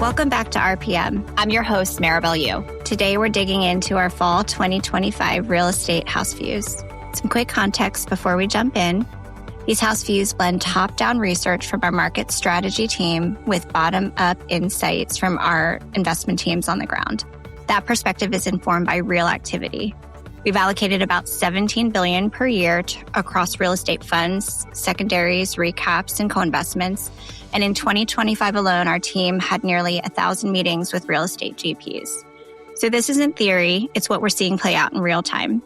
Welcome back to RPM. I'm your host, Maribel Yoo. Today, we're digging into our fall 2025 real estate house views. Some quick context before we jump in. These house views blend top-down research from our market strategy team with bottom-up insights from our investment teams on the ground. That perspective is informed by real activity. We've allocated about $17 billion per year across real estate funds, secondaries, recaps, and co-investments. And in 2025 alone, our team had nearly 1,000 meetings with real estate GPs. So this isn't theory, it's what we're seeing play out in real time.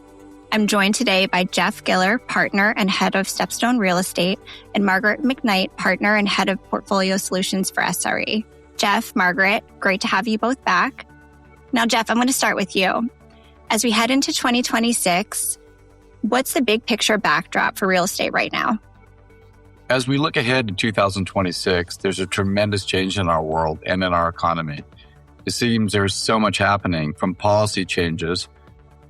I'm joined today by Jeff Giller, partner and head of StepStone Real Estate, and Margaret McKnight, partner and head of portfolio solutions for SRE. Jeff, Margaret, great to have you both back. Now, Jeff, I'm going to start with you. As we head into 2026, what's the big picture backdrop for real estate right now? As we look ahead to 2026, there's a tremendous change in our world and in our economy. It seems there's so much happening, from policy changes,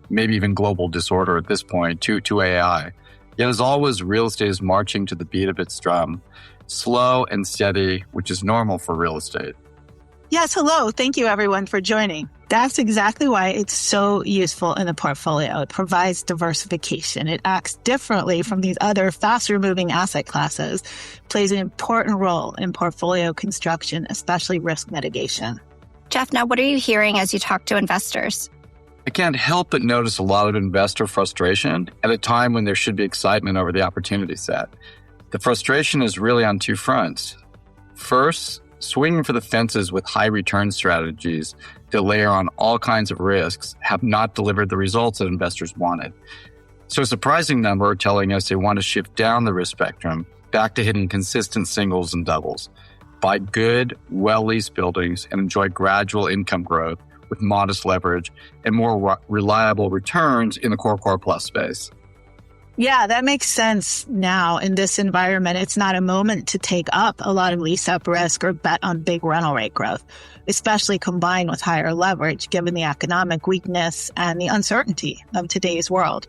maybe even global disorder at this point, to AI. Yet as always, real estate is marching to the beat of its drum, slow and steady, which is normal for real estate. Yes, hello. Thank you, everyone, for joining. That's exactly why it's so useful in the portfolio. It provides diversification. It acts differently from these other faster-moving asset classes, plays an important role in portfolio construction, especially risk mitigation. Jeff, now what are you hearing as you talk to investors? I can't help but notice a lot of investor frustration at a time when there should be excitement over the opportunity set. The frustration is really on two fronts. First, swinging for the fences with high return strategies that layer on all kinds of risks have not delivered the results that investors wanted. So a surprising number are telling us they want to shift down the risk spectrum back to hitting consistent singles and doubles, buy good, well-leased buildings, and enjoy gradual income growth with modest leverage and more reliable returns in the core plus space. Yeah, that makes sense now in this environment. It's not a moment to take up a lot of lease-up risk or bet on big rental rate growth, especially combined with higher leverage, given the economic weakness and the uncertainty of today's world.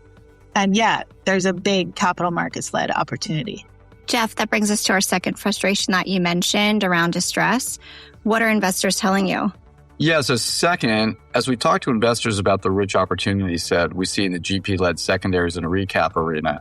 And yet, there's a big capital markets-led opportunity. Jeff, that brings us to our second frustration that you mentioned around distress. What are investors telling you? Yeah, so second, as we talk to investors about the rich opportunity set we see in the GP-led secondaries and recap arena,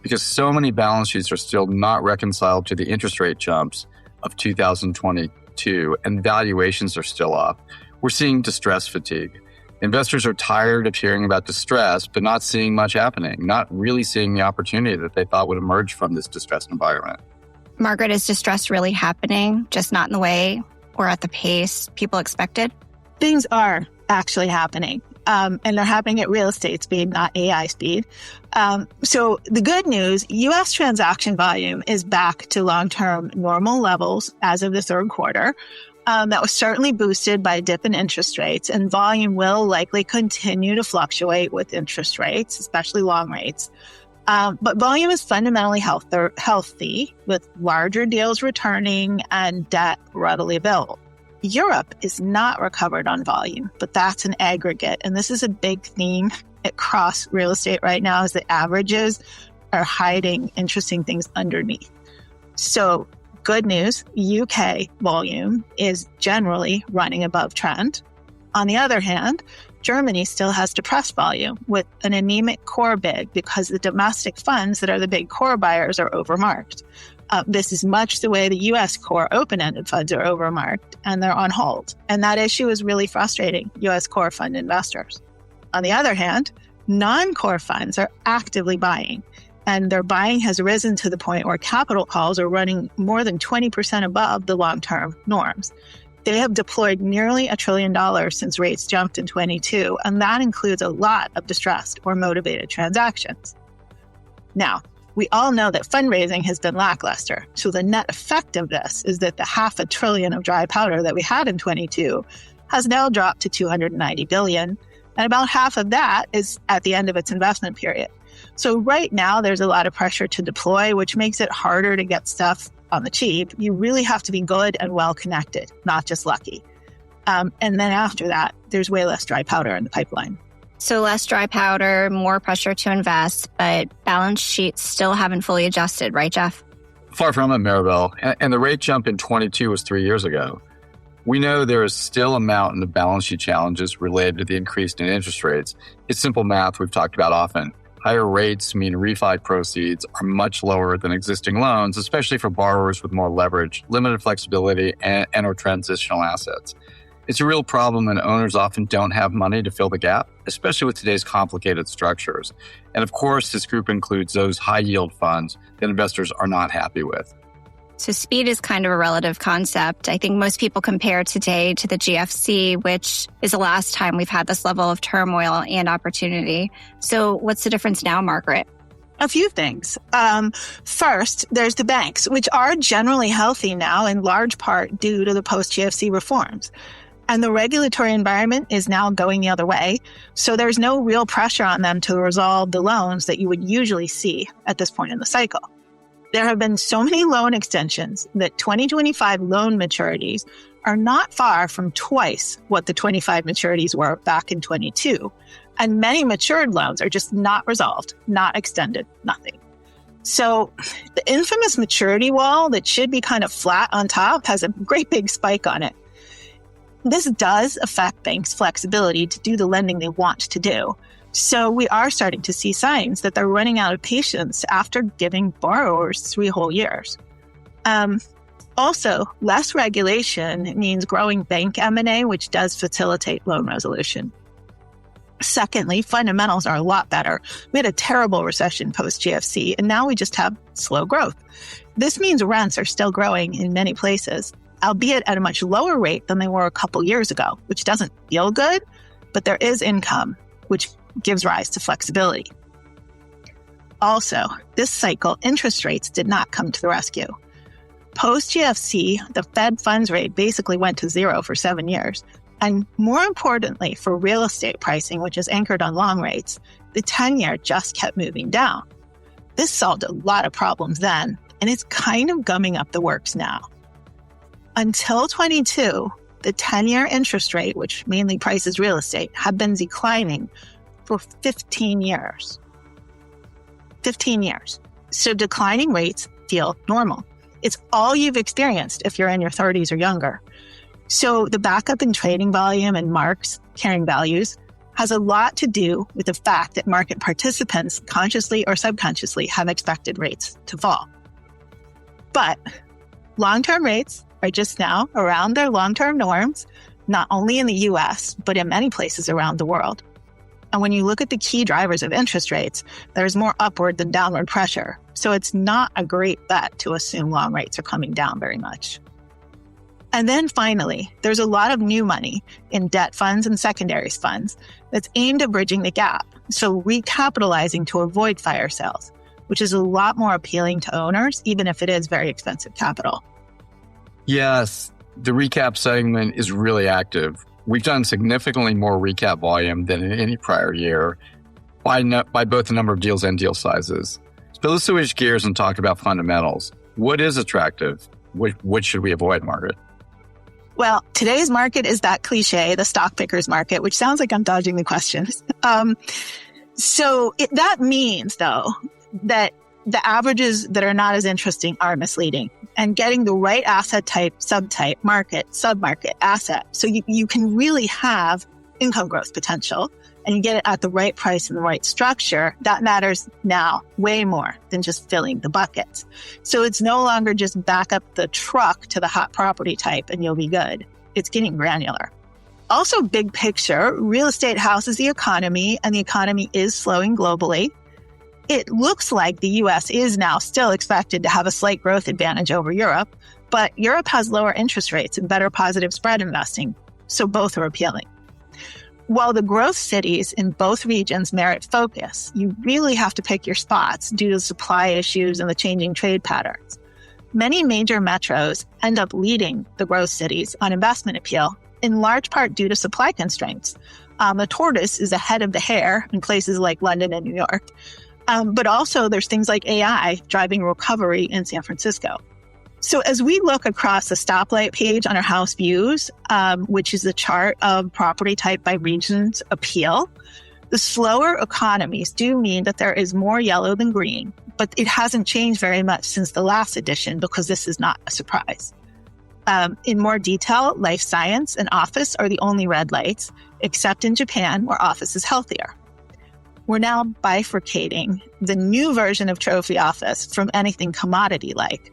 because so many balance sheets are still not reconciled to the interest rate jumps of 2022 and valuations are still up, we're seeing distress fatigue. Investors are tired of hearing about distress, but not seeing much happening, not really seeing the opportunity that they thought would emerge from this distressed environment. Margaret, is distress really happening, just not in the way or at the pace people expected? Things are actually happening, and they're happening at real estate speed, not AI speed. So the good news, U.S. transaction volume is back to long-term normal levels as of the third quarter. That was certainly boosted by a dip in interest rates, and volume will likely continue to fluctuate with interest rates, especially long rates. But volume is fundamentally healthy, with larger deals returning and debt readily available. Europe is not recovered on volume, but that's an aggregate. And this is a big theme across real estate right now, is the averages are hiding interesting things underneath. So good news, UK volume is generally running above trend. On the other hand, Germany still has depressed volume with an anemic core bid because the domestic funds that are the big core buyers are overmarked. This is much the way the U.S. core open-ended funds are overmarked and they're on hold. And that issue is really frustrating U.S. core fund investors. On the other hand, non-core funds are actively buying, and their buying has risen to the point where capital calls are running more than 20% above the long-term norms. They have deployed nearly $1 trillion since rates jumped in 22, and that includes a lot of distressed or motivated transactions. Now, we all know that fundraising has been lackluster, so the net effect of this is that the $500 billion of dry powder that we had in 22 has now dropped to $290 billion, and about half of that is at the end of its investment period. So right now, there's a lot of pressure to deploy, which makes it harder to get stuff on the cheap. You really have to be good and well connected, not just lucky. And then after that, there's way less dry powder in the pipeline. So less dry powder, more pressure to invest, but balance sheets still haven't fully adjusted, right, Jeff? Far from it, Maribel. And the rate jump in 22 was 3 years ago. We know there is still a mountain of balance sheet challenges related to the increase in interest rates. It's simple math we've talked about often. Higher rates mean refi proceeds are much lower than existing loans, especially for borrowers with more leverage, limited flexibility, and or transitional assets. It's a real problem, and owners often don't have money to fill the gap, especially with today's complicated structures. And of course, this group includes those high-yield funds that investors are not happy with. So speed is kind of a relative concept. I think most people compare today to the GFC, which is the last time we've had this level of turmoil and opportunity. So what's the difference now, Margaret? A few things. First, there's the banks, which are generally healthy now in large part due to the post-GFC reforms. And the regulatory environment is now going the other way. So there's no real pressure on them to resolve the loans that you would usually see at this point in the cycle. There have been so many loan extensions that 2025 loan maturities are not far from twice what the 25 maturities were back in 22. And many matured loans are just not resolved, not extended, nothing. So the infamous maturity wall that should be kind of flat on top has a great big spike on it. This does affect banks' flexibility to do the lending they want to do. So we are starting to see signs that they're running out of patience after giving borrowers 3 whole years. Also, less regulation means growing bank M&A, which does facilitate loan resolution. Secondly, fundamentals are a lot better. We had a terrible recession post-GFC, and now we just have slow growth. This means rents are still growing in many places, albeit at a much lower rate than they were a couple years ago, which doesn't feel good, but there is income, which gives rise to flexibility. Also, this cycle, interest rates did not come to the rescue. Post-GFC, the Fed funds rate basically went to zero for 7 years. And more importantly, for real estate pricing, which is anchored on long rates, the 10-year just kept moving down. This solved a lot of problems then, and it's kind of gumming up the works now. Until 22, the 10-year interest rate, which mainly prices real estate, had been declining for 15 years. 15 years. So declining rates feel normal. It's all you've experienced if you're in your 30s or younger. So the backup in trading volume and marks, carrying values, has a lot to do with the fact that market participants, consciously or subconsciously, have expected rates to fall. But long-term rates are just now around their long-term norms, not only in the US, but in many places around the world. And when you look at the key drivers of interest rates, there's more upward than downward pressure. So it's not a great bet to assume long rates are coming down very much. And then finally, there's a lot of new money in debt funds and secondaries funds that's aimed at bridging the gap. So recapitalizing to avoid fire sales, which is a lot more appealing to owners, even if it is very expensive capital. Yes, the recap segment is really active. We've done significantly more recap volume than in any prior year by both the number of deals and deal sizes. So let's switch gears and talk about fundamentals. What is attractive? What should we avoid, Margaret? Well, today's market is that cliche, the stock picker's market, which sounds like I'm dodging the questions. That means, though, that the averages that are not as interesting are misleading, and getting the right asset type, subtype, market, submarket asset. So you can really have income growth potential, and you get it at the right price and the right structure. That matters now way more than just filling the buckets. So it's no longer just back up the truck to the hot property type and you'll be good. It's getting granular. Also, big picture, real estate houses the economy, and the economy is slowing globally. It looks like the US is now still expected to have a slight growth advantage over Europe, but Europe has lower interest rates and better positive spread investing, so both are appealing. While the growth cities in both regions merit focus, you really have to pick your spots due to supply issues and the changing trade patterns. Many major metros end up leading the growth cities on investment appeal, in large part due to supply constraints. The tortoise is ahead of the hare in places like London and New York. But also there's things like AI driving recovery in San Francisco. So as we look across the stoplight page on our house views, which is the chart of property type by region's appeal, the slower economies do mean that there is more yellow than green, but it hasn't changed very much since the last edition because this is not a surprise. In more detail, life science and office are the only red lights, except in Japan, where office is healthier. We're now bifurcating the new version of trophy office from anything commodity-like.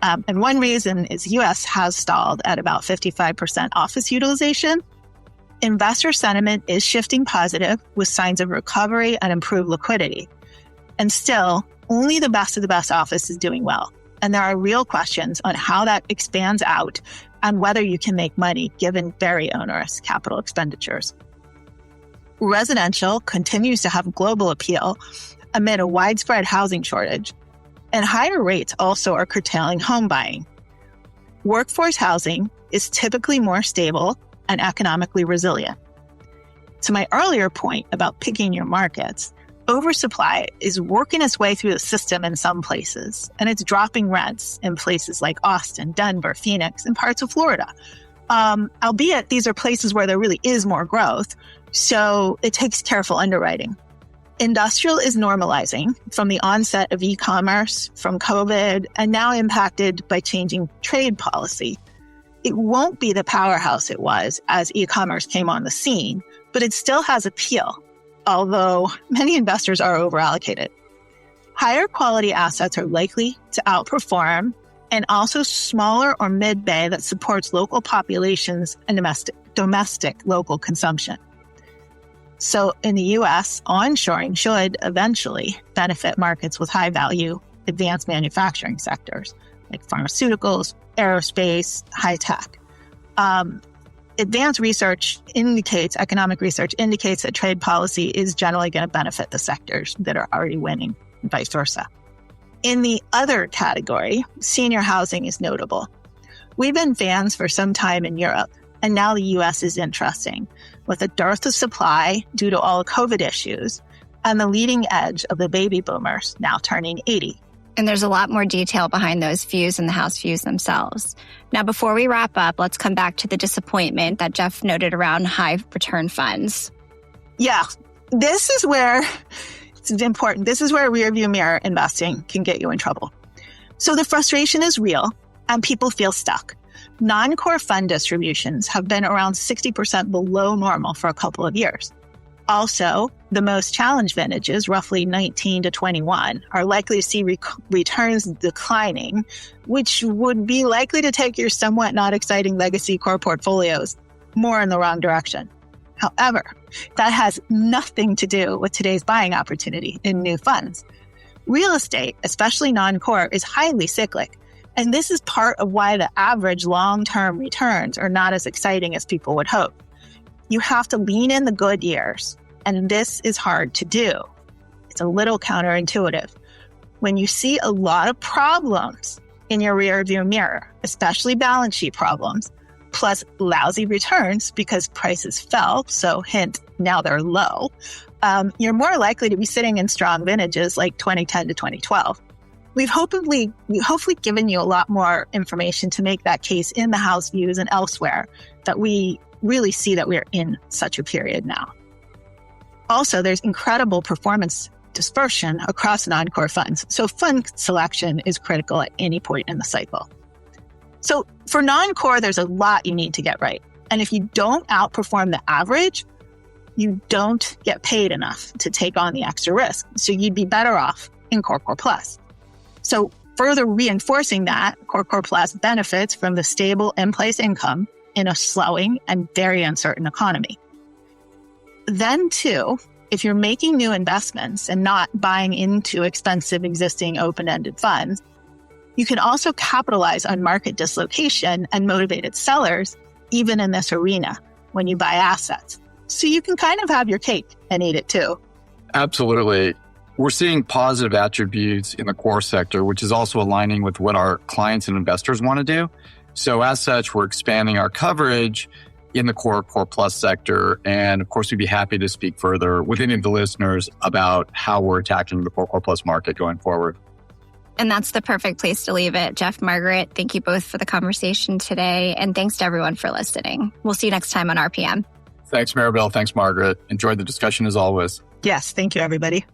And one reason is US has stalled at about 55% office utilization. Investor sentiment is shifting positive with signs of recovery and improved liquidity. And still, only the best of the best office is doing well. And there are real questions on how that expands out and whether you can make money given very onerous capital expenditures. Residential continues to have global appeal amid a widespread housing shortage, and higher rates also are curtailing home buying. Workforce housing is typically more stable and economically resilient. To my earlier point about picking your markets, oversupply is working its way through the system in some places, and it's dropping rents in places like Austin, Denver, Phoenix, and parts of Florida. Albeit these are places where there really is more growth, so it takes careful underwriting. Industrial is normalizing from the onset of e-commerce, from COVID, and now impacted by changing trade policy. It won't be the powerhouse it was as e-commerce came on the scene, but it still has appeal, although many investors are overallocated. Higher quality assets are likely to outperform, and also smaller or mid-bay that supports local populations and domestic local consumption. So in the US, onshoring should eventually benefit markets with high-value advanced manufacturing sectors like pharmaceuticals, aerospace, high-tech. Economic research indicates that trade policy is generally going to benefit the sectors that are already winning, and vice versa. In the other category, senior housing is notable. We've been fans for some time in Europe, and now the US is interesting, with a dearth of supply due to all the COVID issues, and the leading edge of the baby boomers now turning 80. And there's a lot more detail behind those views in the house views themselves. Now, before we wrap up, let's come back to the disappointment that Jeff noted around high return funds. Yeah, this is where it's important. This is where rearview mirror investing can get you in trouble. So the frustration is real and people feel stuck. Non-core fund distributions have been around 60% below normal for a couple of years. Also, the most challenged vintages, roughly 19 to 21, are likely to see returns declining, which would be likely to take your somewhat not exciting legacy core portfolios more in the wrong direction. However, that has nothing to do with today's buying opportunity in new funds. Real estate, especially non-core, is highly cyclic. And this is part of why the average long-term returns are not as exciting as people would hope. You have to lean in the good years, and this is hard to do. It's a little counterintuitive. When you see a lot of problems in your rearview mirror, especially balance sheet problems, plus lousy returns because prices fell, so hint, now they're low, you're more likely to be sitting in strong vintages like 2010 to 2012. We've hopefully given you a lot more information to make that case in the house views and elsewhere that we really see that we're in such a period now. Also, there's incredible performance dispersion across non-core funds, so fund selection is critical at any point in the cycle. So for non-core, there's a lot you need to get right. And if you don't outperform the average, you don't get paid enough to take on the extra risk. So you'd be better off in Core Plus. So further reinforcing that, Core Plus benefits from the stable in-place income in a slowing and very uncertain economy. Then too, if you're making new investments and not buying into expensive existing open-ended funds, you can also capitalize on market dislocation and motivated sellers, even in this arena, when you buy assets. So you can kind of have your cake and eat it too. Absolutely. We're seeing positive attributes in the core sector, which is also aligning with what our clients and investors want to do. So as such, we're expanding our coverage in the core plus sector. And of course, we'd be happy to speak further with any of the listeners about how we're attacking the core plus market going forward. And that's the perfect place to leave it. Jeff, Margaret, thank you both for the conversation today. And thanks to everyone for listening. We'll see you next time on RPM. Thanks, Maribel. Thanks, Margaret. Enjoyed the discussion as always. Yes, thank you, everybody.